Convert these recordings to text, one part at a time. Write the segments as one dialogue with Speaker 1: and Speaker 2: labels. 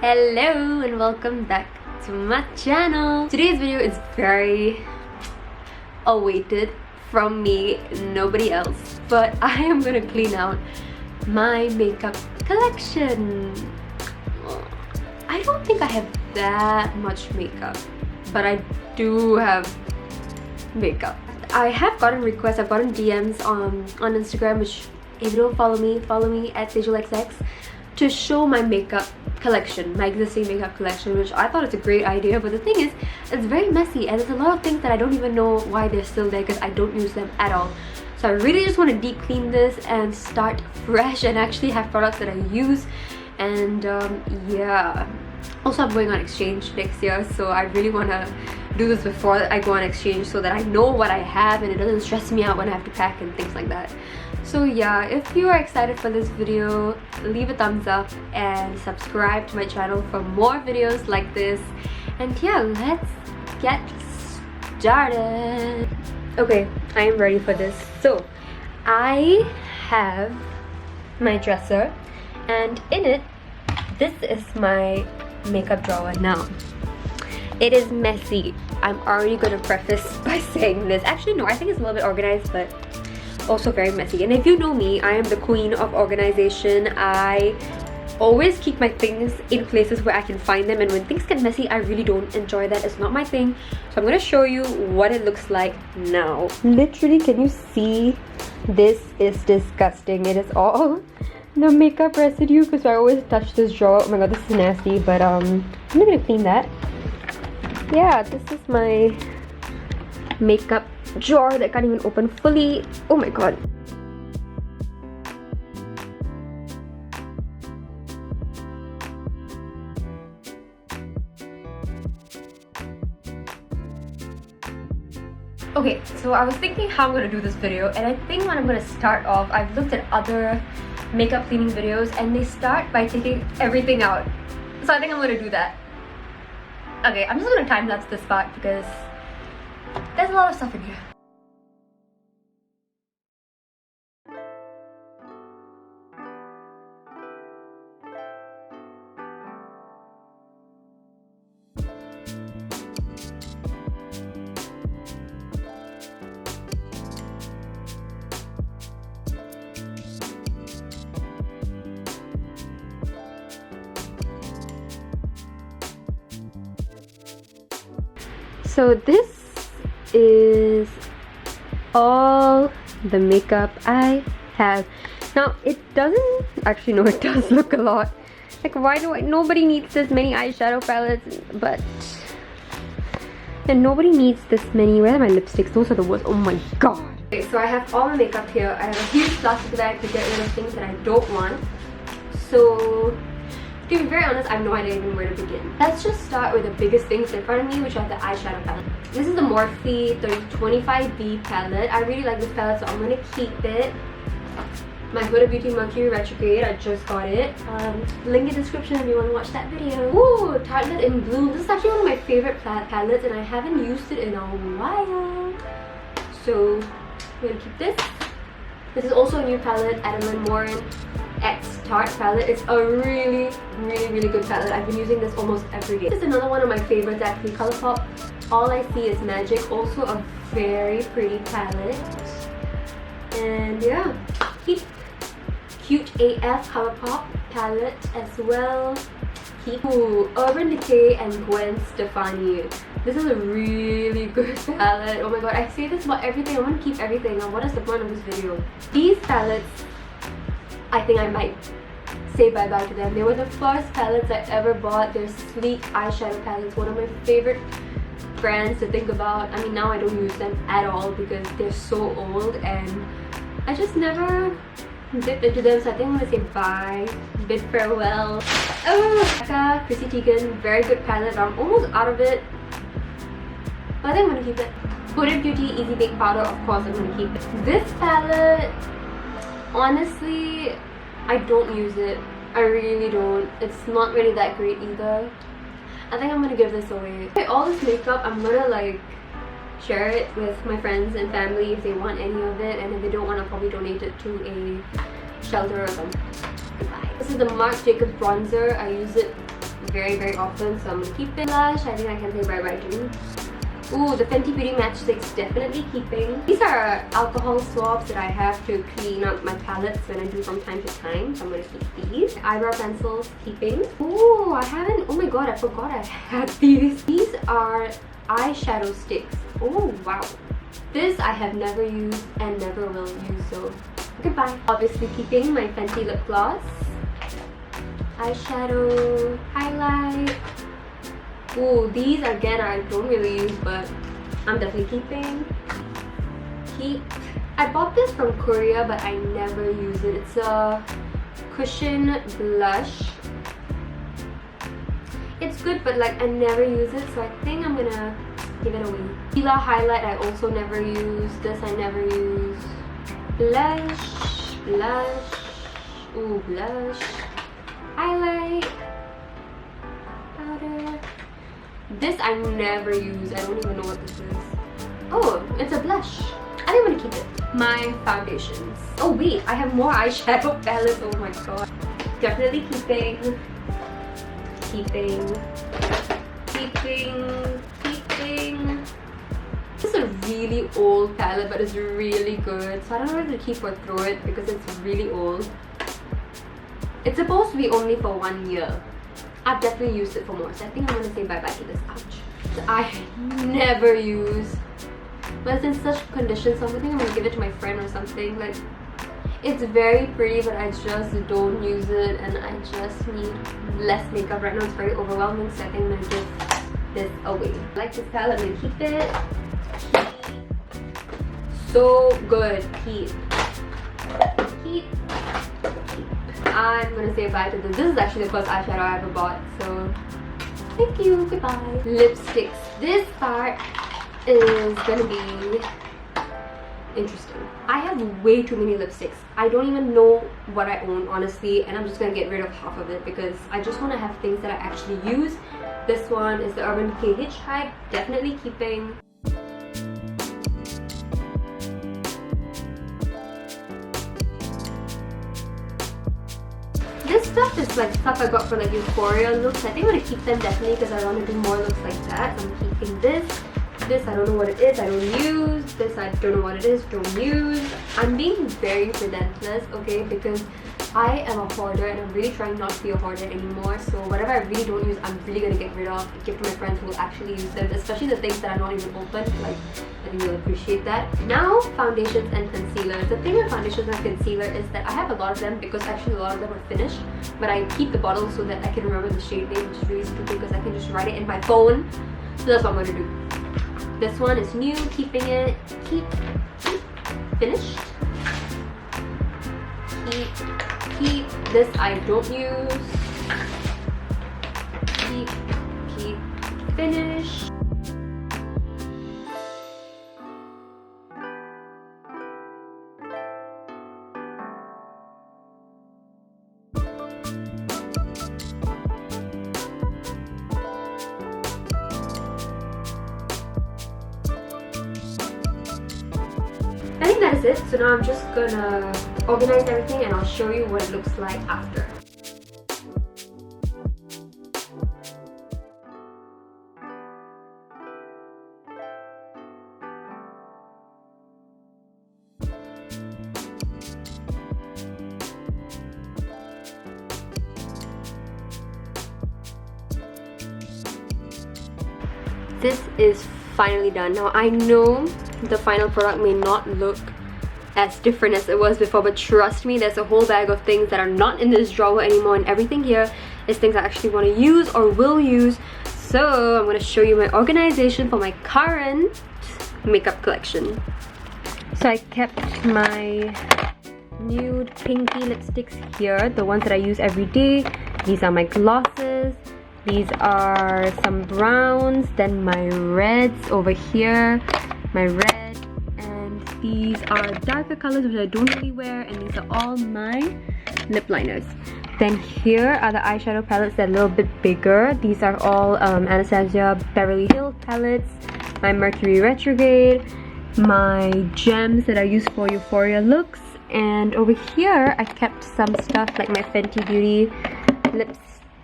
Speaker 1: Hello and welcome back to my channel. Today's video is very awaited from me, nobody else, but I am gonna clean out my makeup collection. I don't think I have that much makeup, but I do have makeup. I have gotten requests, I've gotten DMs on Instagram, which if you don't follow me at SagelXX, to show my makeup collection, my existing makeup collection, which I thought it's a great idea. But the thing is, it's very messy and there's a lot of things that I don't even know why they're still there because I don't use them at all. So I really just want to deep clean this and start fresh and actually have products that I use. And yeah, also I'm going on exchange next year, so I really want to do this before I go on exchange so that I know what I have and it doesn't stress me out when I have to pack and things like that. So yeah, if you are excited for this video, leave a thumbs up and subscribe to my channel for more videos like this. And yeah, let's get started. Okay, I am ready for this. So I have my dresser, and in it, this is my makeup drawer. Now it is messy. I'm already going to preface by saying this. Actually no, I think it's a little bit organized, but also very messy. And if you know me, I am the queen of organization. I always keep my things in places where I can find them, and when things get messy, I really don't enjoy that. It's not my thing. So I'm going to show you what it looks like now. Literally, can you see? This is disgusting. It is all the makeup residue because I always touch this drawer. Oh my god, this is nasty, but I'm not gonna clean that. Yeah, this is my makeup drawer that can't even open fully. Oh my god. Okay, so I was thinking how I'm gonna do this video, and I think when I'm gonna start off, I've looked at other makeup cleaning videos and they start by taking everything out. So I think I'm gonna do that. Okay, I'm just gonna time lapse this part because there's a lot of stuff in here. So this is all the makeup I have. Now it doesn't actually, no, it does look a lot. Like, why do nobody needs this many eyeshadow palettes, but and nobody needs this many. Where are my lipsticks? Those are the worst. Oh my god. Okay, so I have all my makeup here. I have a huge plastic bag to get rid of things that I don't want. So to be very honest, I have no idea even where to begin. Let's just start with the biggest things in front of me, which are the eyeshadow palette. This is the Morphe 3025B palette. I really like this palette, so I'm going to keep it. My Huda Beauty Mercury Retrograde, I just got it. Link in the description if you want to watch that video. Ooh, Tartelette in Bloom. This is actually one of my favorite palettes and I haven't used it in a while. So I'm going to keep this. This is also a new palette, Adeline Morin X Tarte palette. It's a really good palette. I've been using this almost every day. This is another one of my favorites actually, Colourpop All I See Is Magic. Also a very pretty palette. And yeah, Cute AF Colourpop palette as well. Ooh, Urban Decay and Gwen Stefani. This is a really good palette. Oh my god, I say this about everything. I want to keep everything. What is the point of this video? These palettes, I think I might say bye-bye to them. They were the first palettes I ever bought. They're sleek eyeshadow palettes. One of my favorite brands to think about. I mean, now I don't use them at all because they're so old and I just never dipped into them. So I think I'm gonna say bye, bid farewell. Oh, Becca, Chrissy Teigen, very good palette. I'm almost out of it, but I think I'm gonna keep it. Huda Beauty Easy Bake Powder, of course I'm gonna keep it. This palette, honestly, I don't use it. I really don't. It's not really that great either. I think I'm gonna give this away. Okay, all this makeup, I'm gonna like share it with my friends and family if they want any of it, and if they don't want, I'll probably donate it to a shelter or something. Goodbye. This is the Marc Jacobs bronzer. I use it very often, so I'm gonna keep it. Blush, I think I can say bye-bye to. Ooh, the Fenty Beauty Matchsticks, definitely keeping. These are alcohol swabs that I have to clean up my palettes when I do from time to time. So I'm going to keep these. Eyebrow pencils, keeping. Ooh, I haven't, oh my god, I forgot I had these. These are eyeshadow sticks. Oh, wow. This I have never used and never will use, so goodbye. Obviously keeping my Fenty lip gloss. Eyeshadow, highlight. Ooh, these again I don't really use, but I'm definitely keeping. I bought this from Korea, but I never use it. It's a cushion blush. It's good, but like I never use it, so I think I'm gonna give it away. Fila highlight I also never use. This I never use. Blush. Ooh, blush. Highlight. Powder. This I never use. I don't even know what this is. Oh, it's a blush. I think I'm gonna keep it. My foundations. Oh wait, I have more eyeshadow palettes. Oh my god. Definitely keeping. This is a really old palette, but it's really good. So I don't know whether to keep or throw it because it's really old. It's supposed to be only for 1 year. I've definitely used it for more, so I think I'm gonna say bye-bye to this. Ouch. I never use, but it's in such condition, so I think I'm gonna give it to my friend or something. Like, it's very pretty, but I just don't use it, and I just need less makeup right now. It's very overwhelming, so I think I'm gonna give this away. I like this palette. I'm gonna keep it. So good. Keep. I'm gonna say bye to this. This is actually the first eyeshadow I ever bought, so thank you, goodbye. Lipsticks. This part is gonna be interesting. I have way too many lipsticks. I don't even know what I own, honestly, and I'm just gonna get rid of half of it because I just want to have things that I actually use. This one is the Urban Decay Hitchhike, definitely keeping. This stuff is like stuff I got for like Euphoria looks. I think I'm gonna keep them definitely because I want to do more looks like that. So I'm keeping this. This I don't know what it is, I don't use. This I don't know what it is, don't use. I'm being very relentless, okay, because I am a hoarder and I'm really trying not to be a hoarder anymore. So whatever I really don't use, I'm really gonna get rid of, give to my friends who will actually use them, especially the things that are not even open. Like, I think you'll appreciate that. Now, foundations and concealers. The thing with foundations and concealer is that I have a lot of them because actually a lot of them are finished, but I keep the bottle so that I can remember the shade name, which is really stupid because I can just write it in my phone. So that's what I'm gonna do. This one is new, keeping it. Keep finished. Keep. This I don't use. Keep finished. I think that is it. So now I'm just gonna organize everything and I'll show you what it looks like after. This is finally done. Now I know the final product may not look as different as it was before, but trust me, there's a whole bag of things that are not in this drawer anymore, and everything here is things I actually want to use or will use. So I'm going to show you my organization for my current makeup collection. So I kept my nude pinky lipsticks here, the ones that I use every day. These are my glosses. These are some browns, then my reds over here, my red, and these are darker colors which I don't really wear, and these are all my lip liners. Then here are the eyeshadow palettes that are a little bit bigger. These are all Anastasia Beverly Hills palettes, my Mercury Retrograde, my gems that I use for Euphoria looks, and over here I kept some stuff like my Fenty Beauty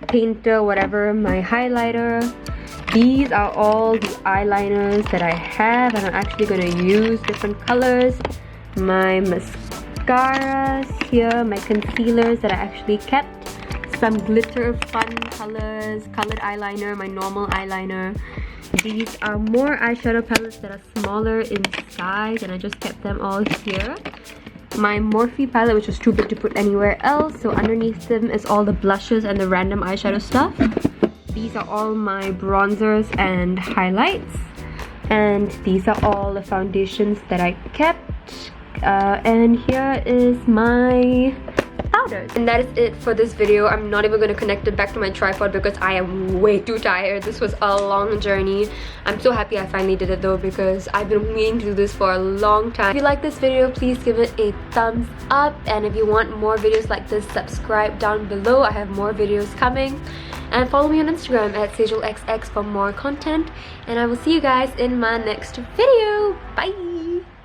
Speaker 1: painter, whatever, my highlighter. These are all the eyeliners that I have and I'm actually going to use different colors. My mascaras here, my concealers that I actually kept, some glitter fun colors, colored eyeliner, my normal eyeliner. These are more eyeshadow palettes that are smaller in size and I just kept them all here. My Morphe palette, which was too big to put anywhere else, so underneath them is all the blushes and the random eyeshadow stuff. These are all my bronzers and highlights, and these are all the foundations that I kept, and here is my powders. And that is it for this video. I'm not even going to connect it back to my tripod because I am way too tired. This was a long journey. I'm so happy I finally did it though, because I've been meaning to do this for a long time. If you like this video, please give it a thumbs up, and if you want more videos like this, subscribe down below. I have more videos coming, and follow me on Instagram at SajalXX for more content, and I will see you guys in my next video. Bye!